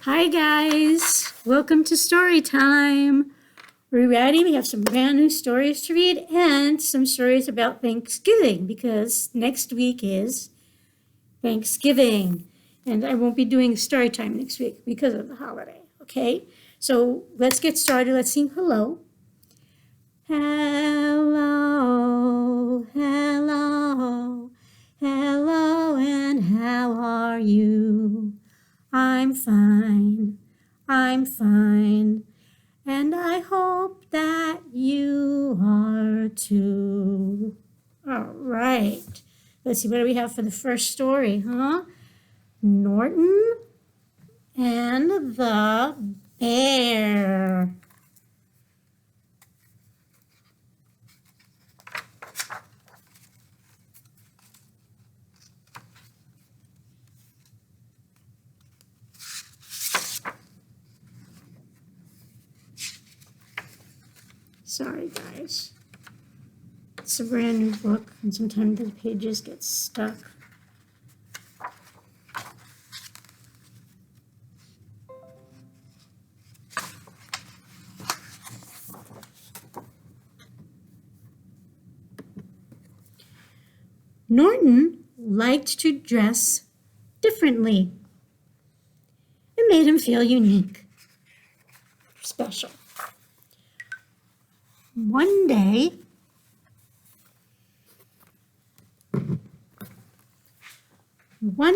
Hi guys, welcome to story time. We're ready. We have some brand new stories to read and some stories about Thanksgiving because next week is Thanksgiving and I won't be doing story time next week because of the holiday. Okay, so let's get started. Let's sing hello. Hello, hello, hello, and how are you? I'm fine, and I hope that you are too. All right, let's see, what do we have for the first story, Norton and the bear. Sorry, guys. It's a brand new book, and sometimes the pages get stuck. Norton liked to dress differently. It made him feel unique, special. One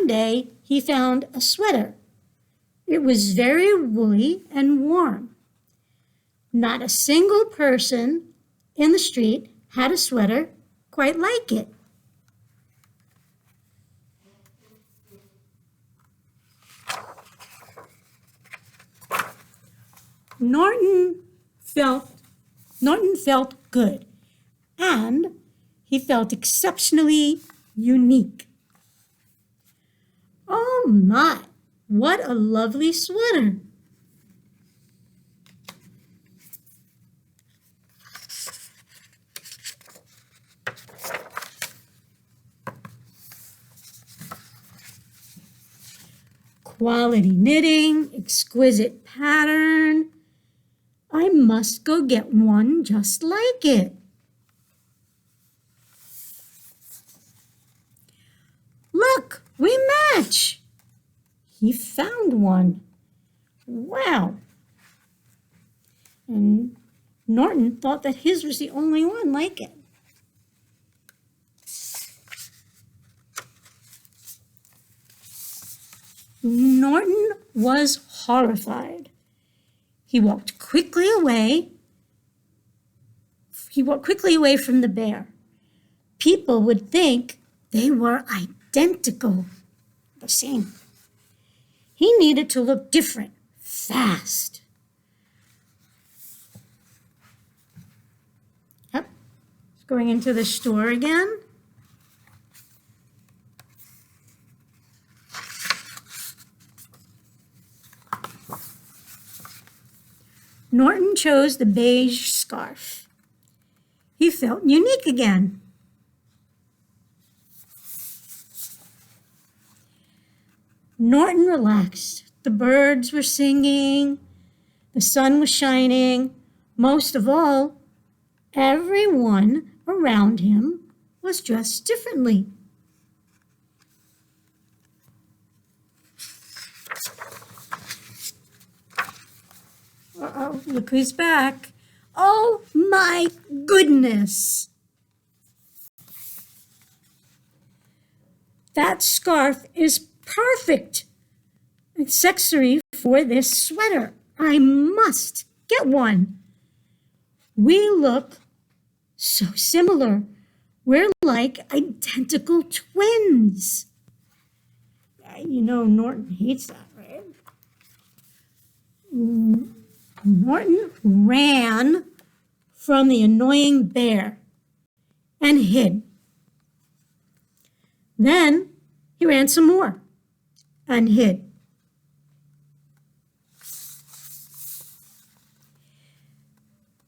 day, he found a sweater. It was very woolly and warm. Not a single person in the street had a sweater quite like it. Norton felt good, and he felt exceptionally unique. Oh my, what a lovely sweater! Quality knitting, exquisite pattern. I must go get one just like it. Look, we match. He found one. Wow. And Norton thought that his was the only one like it. Norton was horrified. He walked quickly away from the bear. People would think they were identical, the same. He needed to look different, fast. Yep, going into the store again. Norton chose the beige scarf. He felt unique again. Norton relaxed. The birds were singing. The sun was shining. Most of all, everyone around him was dressed differently. Uh-oh, look who's back. Oh my goodness. That scarf is perfect accessory for this sweater. I must get one. We look so similar. We're like identical twins. You know Norton hates that, right? Norton ran from the annoying bear and hid. Then he ran some more and hid.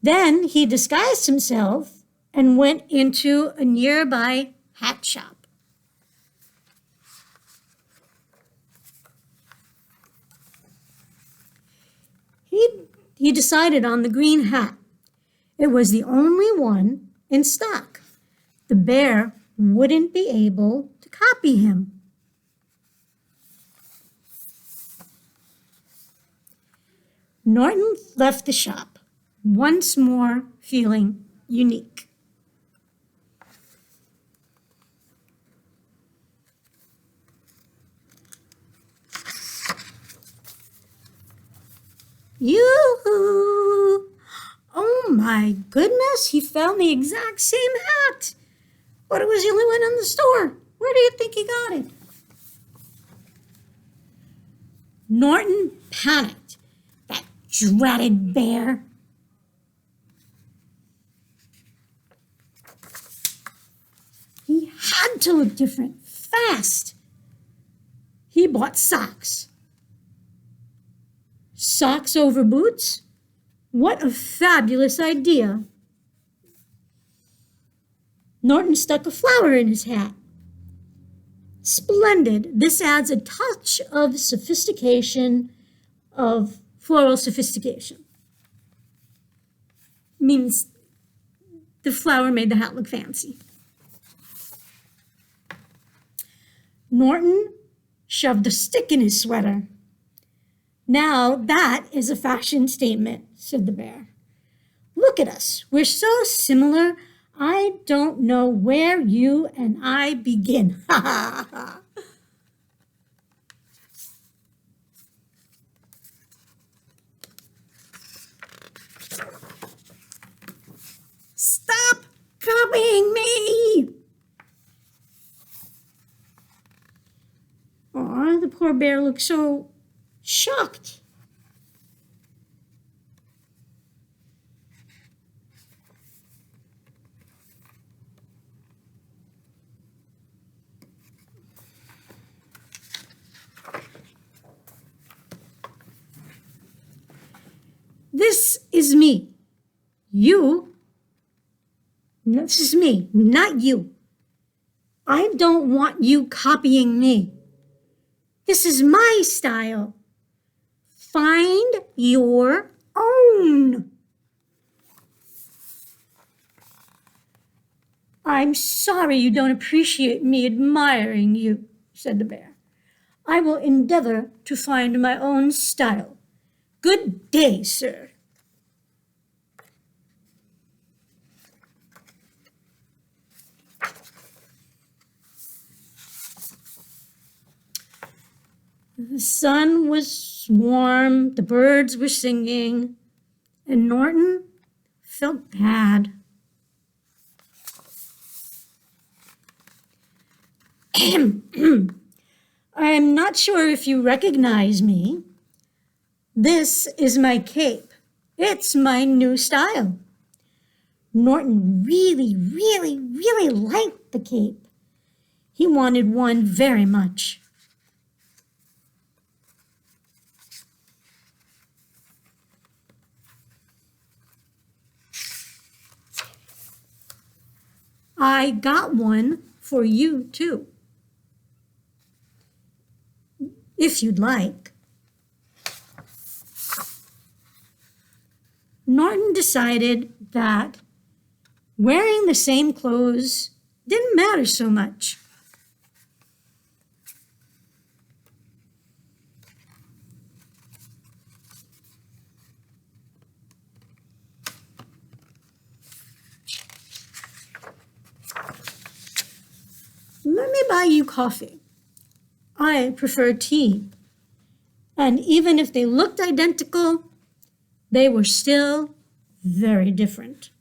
Then he disguised himself and went into a nearby hat shop. he decided on the green hat. It was the only one in stock. The bear wouldn't be able to copy him. Norton left the shop, once more feeling unique. Yoo-hoo! Oh my goodness, he found the exact same hat. But it was the only one in the store. Where do you think he got it? Norton panicked. That dreaded bear. He had to look different, fast. He bought socks. Socks over boots? What a fabulous idea. Norton stuck a flower in his hat. Splendid. This adds a touch of sophistication, of floral sophistication. Means the flower made the hat look fancy. Norton shoved a stick in his sweater. Now that is a fashion statement, said the bear. Look at us. We're so similar. I don't know where you and I begin. Ha ha ha. Stop copying me. Aw, the poor bear looked so shocked. This is me. You. This is me, not you. I don't want you copying me. This is my style. Find your own. I'm sorry you don't appreciate me admiring you, said the bear. I will endeavor to find my own style. Good day, sir. The sun was warm, the birds were singing, and Norton felt bad. I'm not sure if you recognize me. This is my cape. It's my new style. Norton really liked the cape. He wanted one very much. I got one for you too, if you'd like. Norton decided that wearing the same clothes didn't matter so much. Let me buy you coffee. I prefer tea. And even if they looked identical, they were still very different.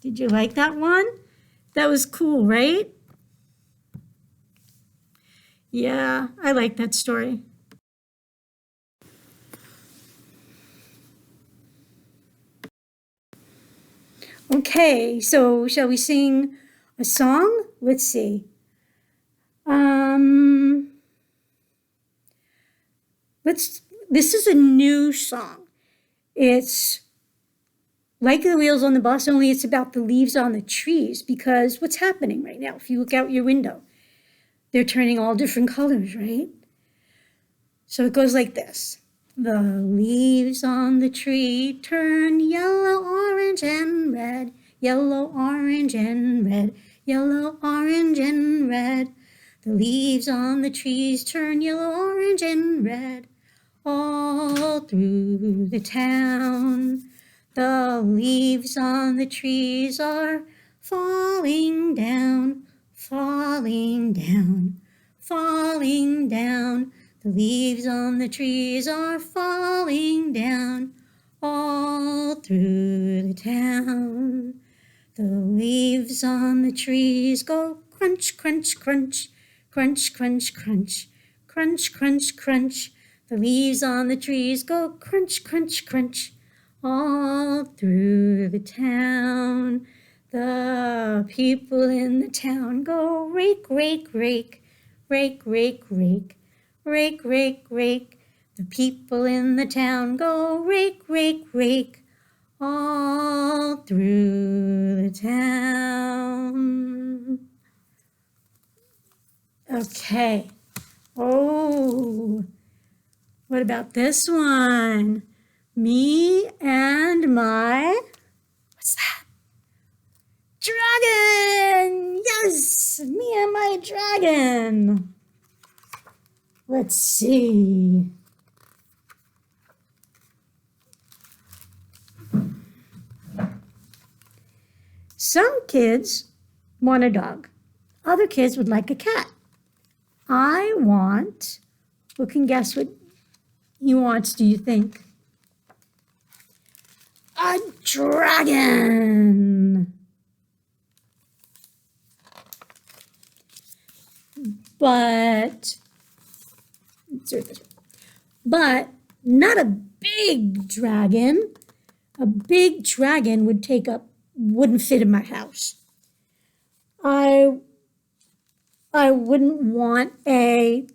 Did you like that one? That was cool, right? Yeah, I like that story. Okay, so shall we sing a song? Let's see. This is a new song. It's like the wheels on the bus, only it's about the leaves on the trees, because what's happening right now, if you look out your window, they're turning all different colors, right? So it goes like this. The leaves on the tree turn yellow, orange, and red. Yellow, orange, and red. Yellow, orange, and red. The leaves on the trees turn yellow, orange, and red. All through the town, the leaves on the trees are falling down, falling down, falling down. The leaves on the trees are falling down all through the town. The leaves on the trees go crunch, crunch, crunch, crunch, crunch, crunch, crunch, crunch, crunch. The leaves on the trees go crunch, crunch, crunch all through the town. The people in the town go rake, rake, rake, rake, rake, rake, rake, rake, rake. The people in the town go rake, rake, rake all through the town. Okay. Oh, what about this one? Me and my, what's that? Dragon! Yes, me and my dragon. Let's see. Some kids want a dog. Other kids would like a cat. I want, who can guess what he wants, do you think? A dragon. But not a big dragon. A big dragon wouldn't fit in my house. I wouldn't want a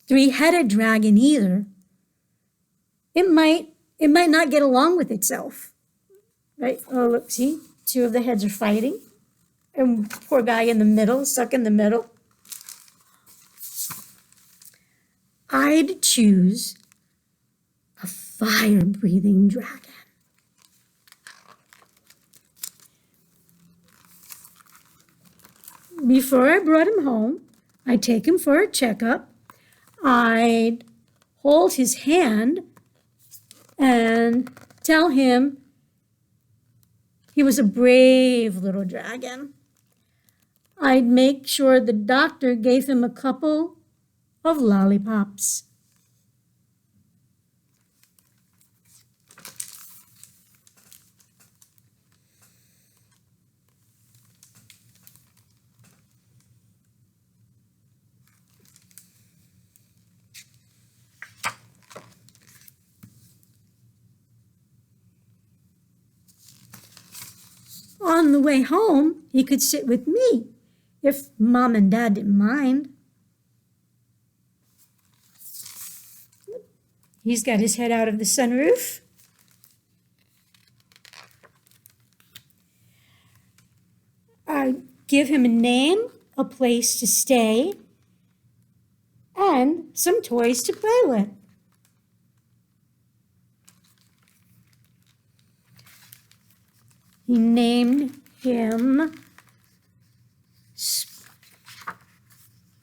three-headed dragon either. It might not get along with itself, right? Oh, look, see, two of the heads are fighting, and poor guy in the middle, stuck in the middle. I'd choose a fire-breathing dragon. Before I brought him home, I'd take him for a checkup. I'd hold his hand and tell him he was a brave little dragon. I'd make sure the doctor gave him a couple of lollipops. On the way home, he could sit with me if Mom and Dad didn't mind. He's got his head out of the sunroof. I give him a name, a place to stay, and some toys to play with. He named him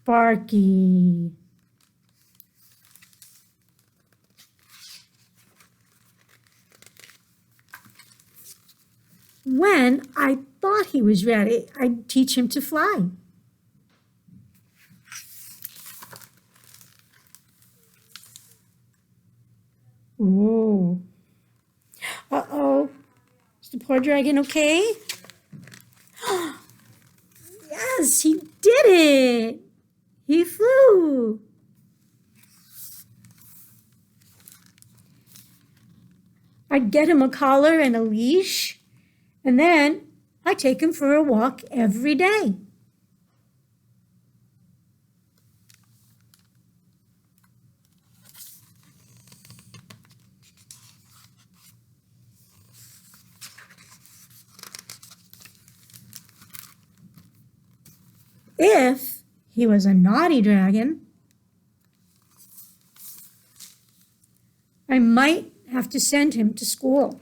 Sparky. When I thought he was ready, I'd teach him to fly. Ooh. Uh-oh. Is the poor dragon okay? Yes, he did it. He flew. I'd get him a collar and a leash, and then I'd take him for a walk every day. If he was a naughty dragon, I might have to send him to school.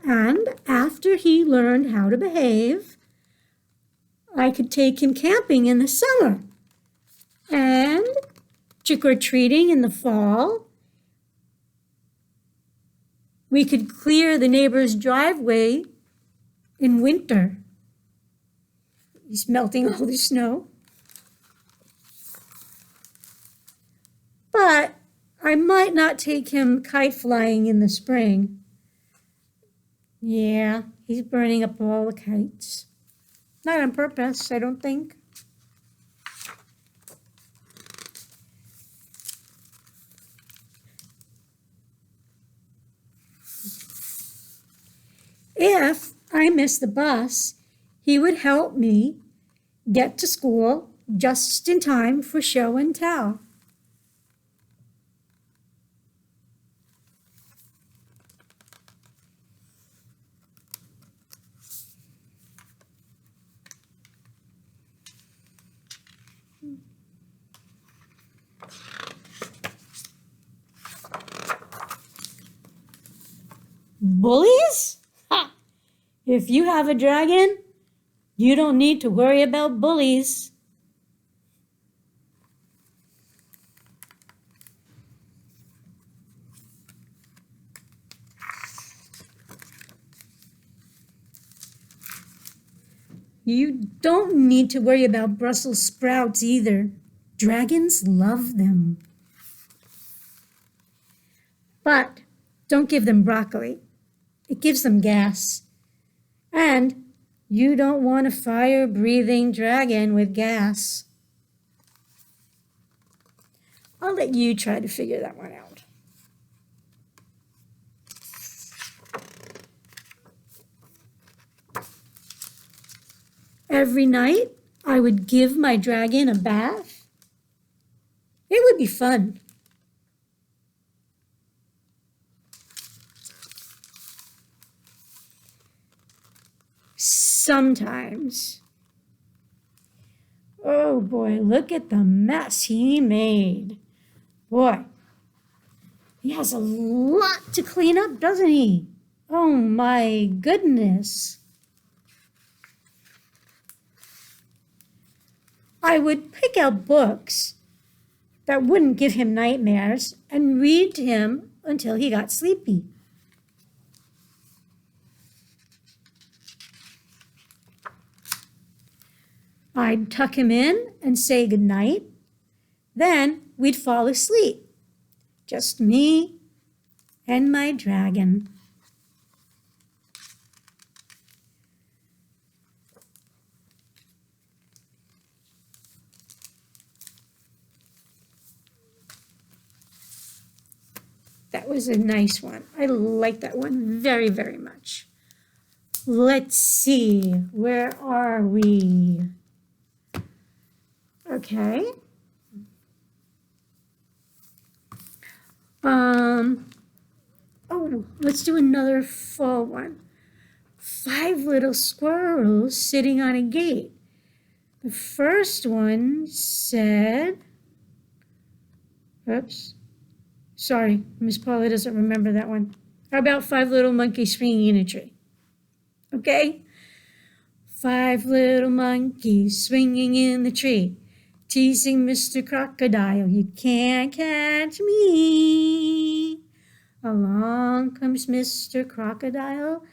And after he learned how to behave, I could take him camping in the summer and trick-or-treating in the fall. We could clear the neighbor's driveway in winter. He's melting all the snow. But I might not take him kite flying in the spring. Yeah, he's burning up all the kites. Not on purpose, I don't think. If I miss the bus, he would help me get to school just in time for show and tell. Bullies? Ha! If you have a dragon, you don't need to worry about bullies. You don't need to worry about Brussels sprouts either. Dragons love them. But don't give them broccoli. It gives them gas. And you don't want a fire-breathing dragon with gas. I'll let you try to figure that one out. Every night, I would give my dragon a bath. It would be fun. Sometimes. Oh boy, look at the mess he made. Boy, he has a lot to clean up, doesn't he? Oh my goodness. I would pick out books that wouldn't give him nightmares and read to him until he got sleepy. I'd tuck him in and say goodnight. Then we'd fall asleep. Just me and my dragon. That was a nice one. I like that one very, very much. Let's see, where are we? Okay. Oh, let's do another fall one. 5 little squirrels sitting on a gate. The first one said, oops, sorry, Miss Paula doesn't remember that one. How about 5 little monkeys swinging in a tree? Okay? 5 little monkeys swinging in the tree, teasing Mr. Crocodile, you can't catch me. Along comes Mr. Crocodile,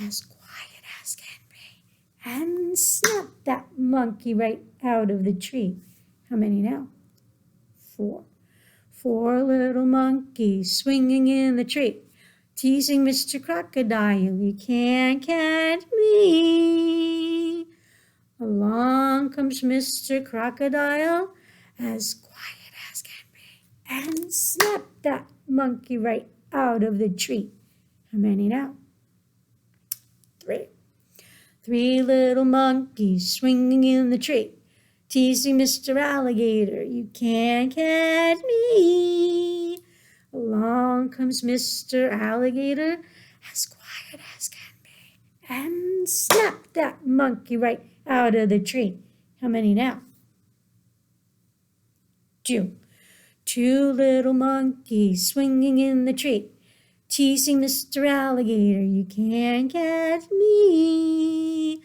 as quiet as can be, and snapped that monkey right out of the tree. How many now? 4. 4 little monkeys swinging in the tree, teasing Mr. Crocodile, you can't catch me. Along comes Mr. Crocodile, as quiet as can be, and snapped that monkey right out of the tree. How many now? 3. 3 little monkeys swinging in the tree, teasing Mr. Alligator, you can't catch me. Along comes Mr. Alligator, as quiet as can be, and snapped that monkey right out of the tree. How many now? Two. Two little monkeys swinging in the tree, teasing Mr. Alligator, you can't catch me.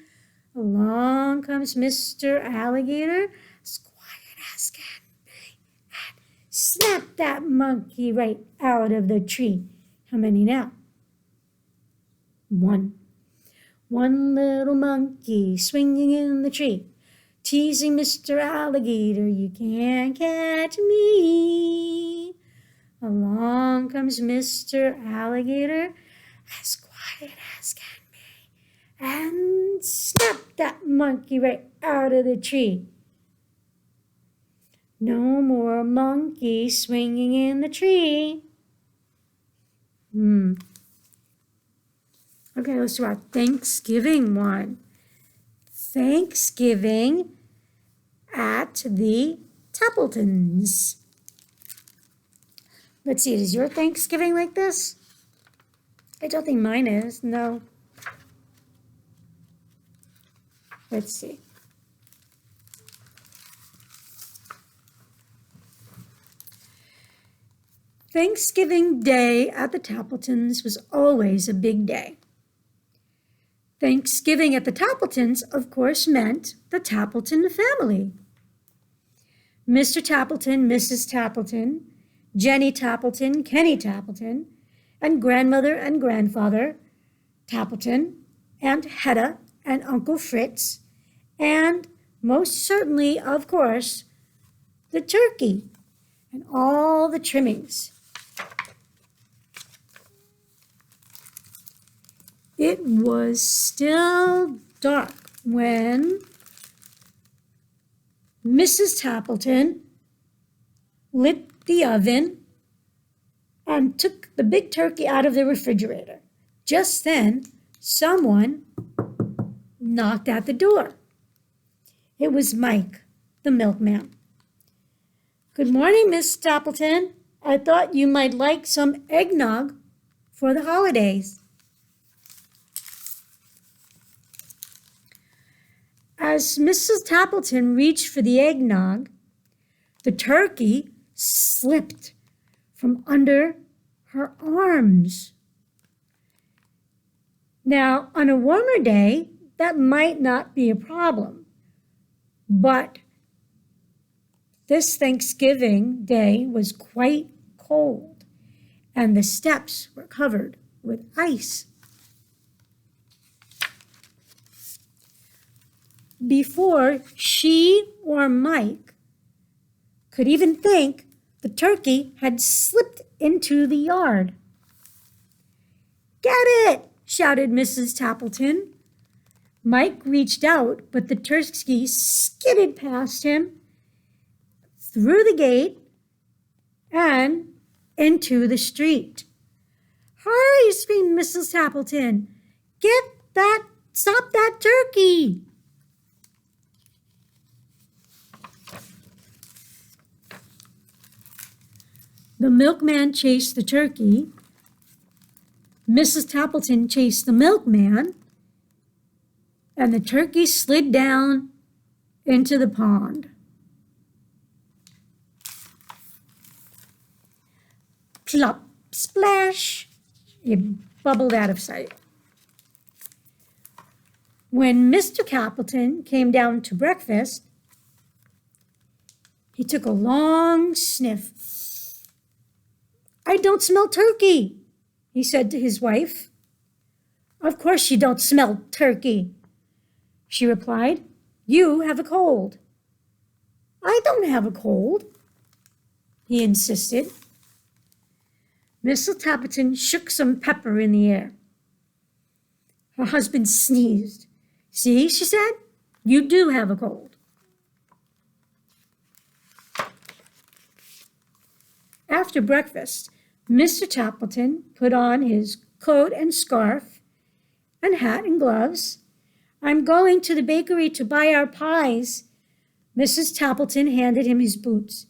Along comes Mr. Alligator, as quiet as can be, and snapped that monkey right out of the tree. How many now? One. One little monkey swinging in the tree, teasing Mr. Alligator, you can't catch me. Along comes Mr. Alligator, as quiet as can be, and snapped that monkey right out of the tree. No more monkey swinging in the tree. Okay, let's do our Thanksgiving one. Thanksgiving at the Tappletons. Let's see, is your Thanksgiving like this? I don't think mine is, no. Let's see. Thanksgiving Day at the Tappletons was always a big day. Thanksgiving at the Tappletons, of course, meant the Tappleton family. Mr. Tappleton, Mrs. Tappleton, Jenny Tappleton, Kenny Tappleton, and grandmother and grandfather Tappleton, Aunt Hedda and Uncle Fritz, and most certainly, of course, the turkey and all the trimmings. It was still dark when Mrs. Tappleton lit the oven and took the big turkey out of the refrigerator. Just then, someone knocked at the door. It was Mike, the milkman. Good morning, Miss Tappleton. I thought you might like some eggnog for the holidays. As Mrs. Tappleton reached for the eggnog, the turkey slipped from under her arms. Now, on a warmer day, that might not be a problem, but this Thanksgiving Day was quite cold, and the steps were covered with ice. Before she or Mike could even think, the turkey had slipped into the yard. Get it! Shouted Mrs. Tappleton. Mike reached out, but the turkey skidded past him, through the gate, and into the street. Hurry! Screamed Mrs. Tappleton. Stop that turkey! The milkman chased the turkey. Mrs. Tappleton chased the milkman, and the turkey slid down into the pond. Plop, splash, it bubbled out of sight. When Mr. Tappleton came down to breakfast, he took a long sniff. I don't smell turkey, he said to his wife. Of course you don't smell turkey, she replied. You have a cold. I don't have a cold, he insisted. Mrs. Tappleton shook some pepper in the air. Her husband sneezed. See, she said, you do have a cold. After breakfast, Mr. Tappleton put on his coat and scarf and hat and gloves. I'm going to the bakery to buy our pies. Mrs. Tappleton handed him his boots.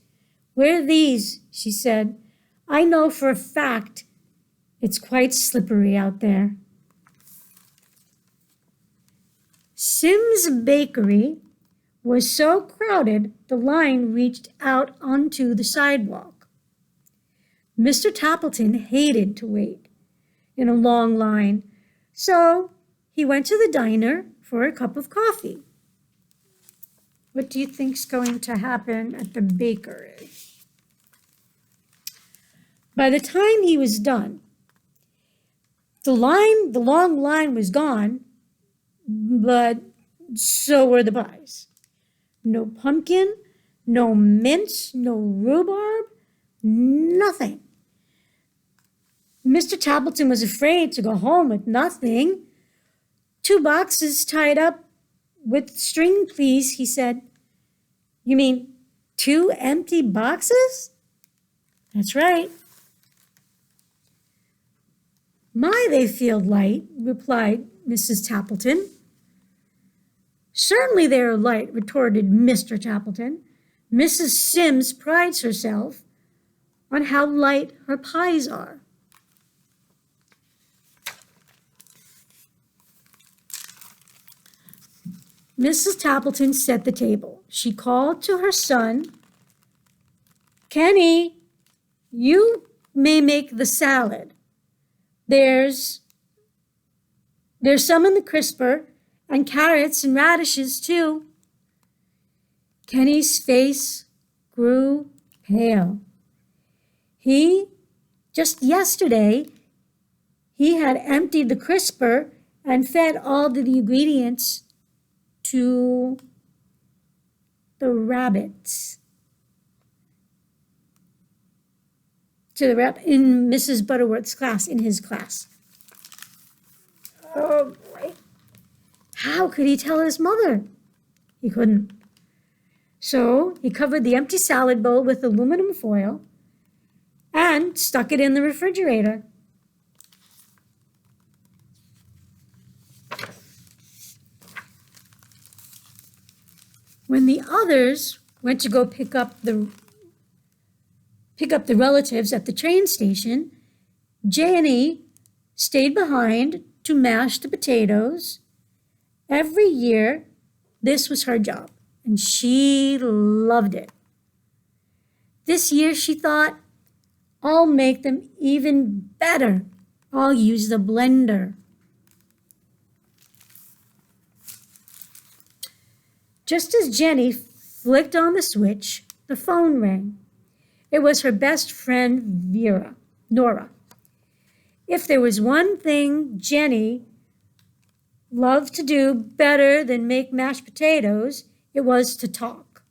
Wear these, she said. I know for a fact it's quite slippery out there. Sim's Bakery was so crowded the line reached out onto the sidewalk. Mr. Tappleton hated to wait in a long line, so he went to the diner for a cup of coffee. What do you think's going to happen at the bakery? By the time he was done, the long line was gone, but so were the pies. No pumpkin, no mint, no rhubarb, nothing. Mr. Tappleton was afraid to go home with nothing. 2 boxes tied up with string, please, he said. You mean 2 empty boxes? That's right. My, they feel light, replied Mrs. Tappleton. Certainly they are light, retorted Mr. Tappleton. Mrs. Sims prides herself on how light her pies are. Mrs. Tappleton set the table. She called to her son, Kenny, you may make the salad. There's some in the crisper, and carrots and radishes too. Kenny's face grew pale. Just yesterday, he had emptied the crisper and fed all the ingredients to the rabbits. In Mrs. Butterworth's class, in his class. Oh boy. How could he tell his mother? He couldn't. So he covered the empty salad bowl with aluminum foil and stuck it in the refrigerator. When the others went to go pick up the relatives at the train station, Janie stayed behind to mash the potatoes. Every year, this was her job, and she loved it. This year, she thought, I'll make them even better. I'll use the blender. Just as Jenny flicked on the switch, the phone rang. It was her best friend, Nora. If there was one thing Jenny loved to do better than make mashed potatoes, it was to talk.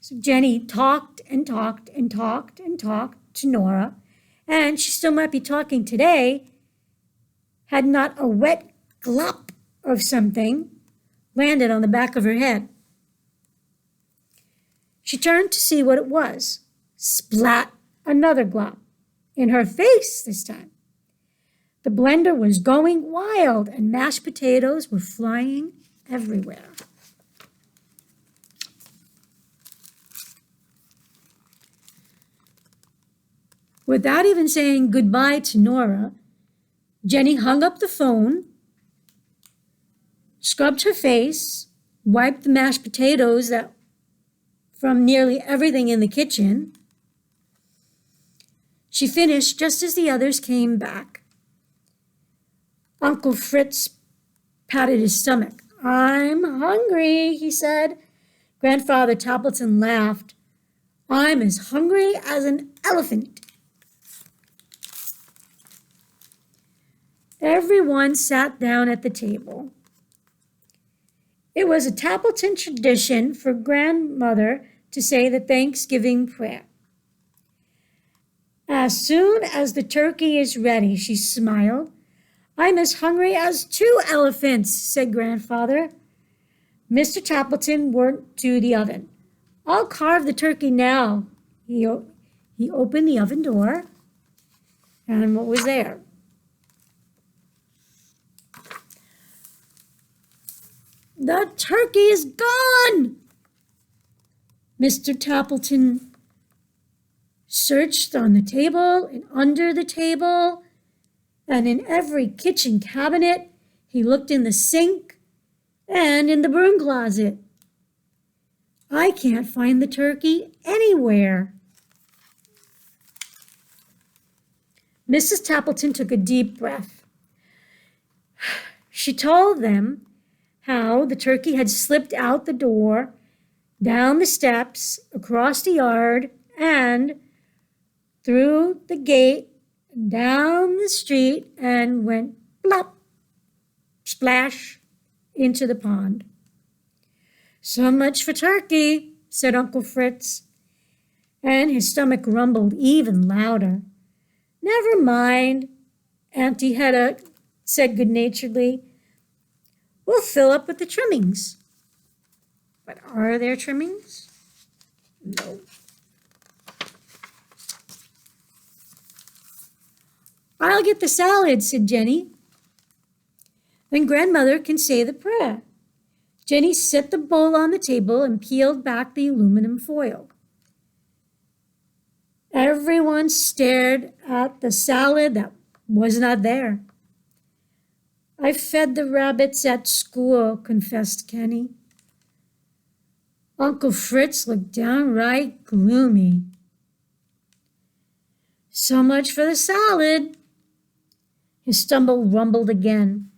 So Jenny talked and talked and talked and talked to Nora, and she still might be talking today had not a wet glop of something landed on the back of her head. She turned to see what it was. Splat! Another glop. In her face this time. The blender was going wild and mashed potatoes were flying everywhere. Without even saying goodbye to Nora, Jenny hung up the phone, scrubbed her face, wiped the mashed potatoes from nearly everything in the kitchen. She finished just as the others came back. Uncle Fritz patted his stomach. I'm hungry, he said. Grandfather Tappleton laughed. I'm as hungry as an elephant. Everyone sat down at the table. It was a Tappleton tradition for grandmother to say the Thanksgiving prayer. As soon as the turkey is ready, she smiled. I'm as hungry as 2 elephants, said Grandfather. Mr. Tappleton went to the oven. I'll carve the turkey now. He opened the oven door, and what was there? The turkey is gone! Mr. Tappleton searched on the table and under the table and in every kitchen cabinet. He looked in the sink, and in the broom closet. I can't find the turkey anywhere. Mrs. Tappleton took a deep breath. She told them how the turkey had slipped out the door, down the steps, across the yard, and through the gate, down the street, and went plop, splash, into the pond. So much for turkey, said Uncle Fritz, and his stomach rumbled even louder. Never mind, Auntie Hedda said good-naturedly. We'll fill up with the trimmings. But are there trimmings? No. I'll get the salad, said Jenny. Then Grandmother can say the prayer. Jenny set the bowl on the table and peeled back the aluminum foil. Everyone stared at the salad that was not there. I fed the rabbits at school, confessed Kenny. Uncle Fritz looked downright gloomy. So much for the salad. His stomach rumbled again.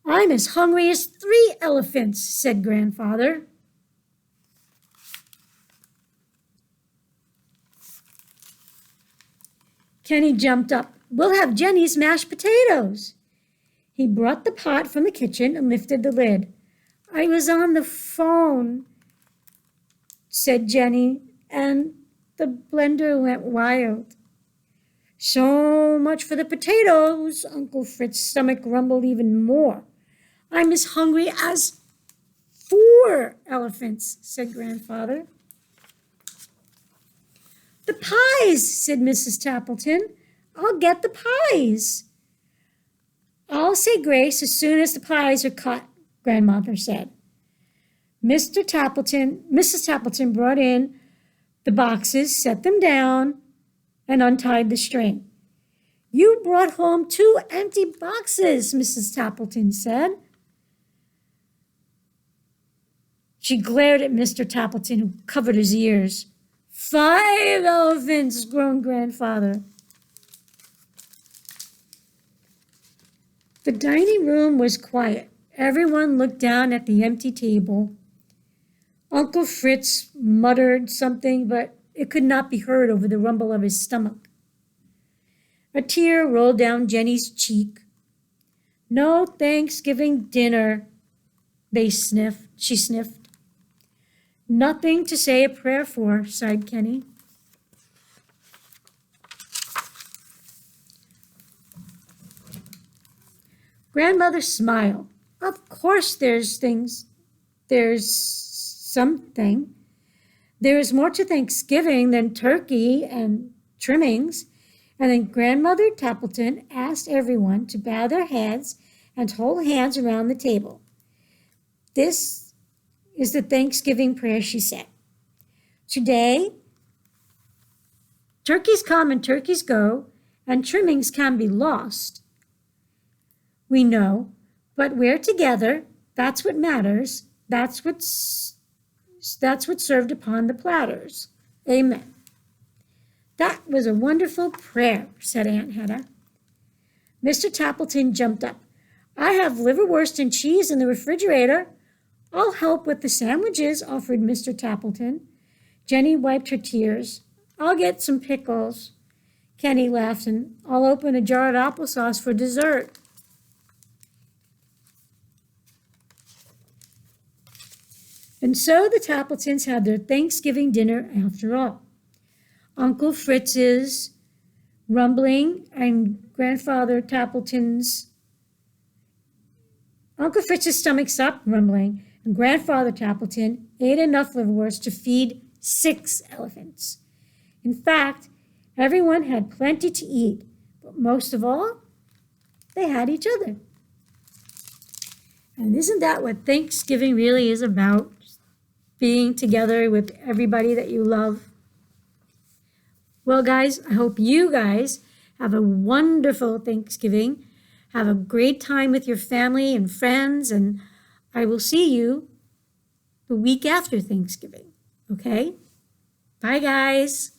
I'm as hungry as 3 elephants, said Grandfather. Kenny jumped up. We'll have Jenny's mashed potatoes. He brought the pot from the kitchen and lifted the lid. I was on the phone, said Jenny, and the blender went wild. So much for the potatoes. Uncle Fritz's stomach rumbled even more. I'm as hungry as 4 elephants, said Grandfather. The pies, said Mrs. Tappleton. I'll get the pies. I'll say grace as soon as the pies are cut, Grandmother said. Mrs. Tappleton brought in the boxes, set them down, and untied the string. You brought home 2 empty boxes, Mrs. Tappleton said. She glared at Mr. Tappleton, who covered his ears. 5 elephants, groaned Grandfather. The dining room was quiet. Everyone looked down at the empty table. Uncle Fritz muttered something, but it could not be heard over the rumble of his stomach. A tear rolled down Jenny's cheek. No Thanksgiving dinner, she sniffed. Nothing to say a prayer for, sighed Kenny. Grandmother smiled. Of course there's something. There is more to Thanksgiving than turkey and trimmings. And then Grandmother Tappleton asked everyone to bow their heads and hold hands around the table. This is the Thanksgiving prayer, she said. Today, turkeys come and turkeys go, and trimmings can be lost. We know, but we're together. That's what matters. That's what's served upon the platters. Amen. That was a wonderful prayer, said Aunt Hedda. Mr. Tappleton jumped up. I have liverwurst and cheese in the refrigerator. I'll help with the sandwiches, offered Mr. Tappleton. Jenny wiped her tears. I'll get some pickles. Kenny laughed, and I'll open a jar of applesauce for dessert. And so the Tappletons had their Thanksgiving dinner after all. Uncle Fritz's rumbling and Uncle Fritz's stomach stopped rumbling, and Grandfather Tappleton ate enough liverwurst to feed 6 elephants. In fact, everyone had plenty to eat, but most of all, they had each other. And isn't that what Thanksgiving really is about? Being together with everybody that you love. Well, guys, I hope you guys have a wonderful Thanksgiving. Have a great time with your family and friends. And I will see you the week after Thanksgiving. Okay? Bye, guys.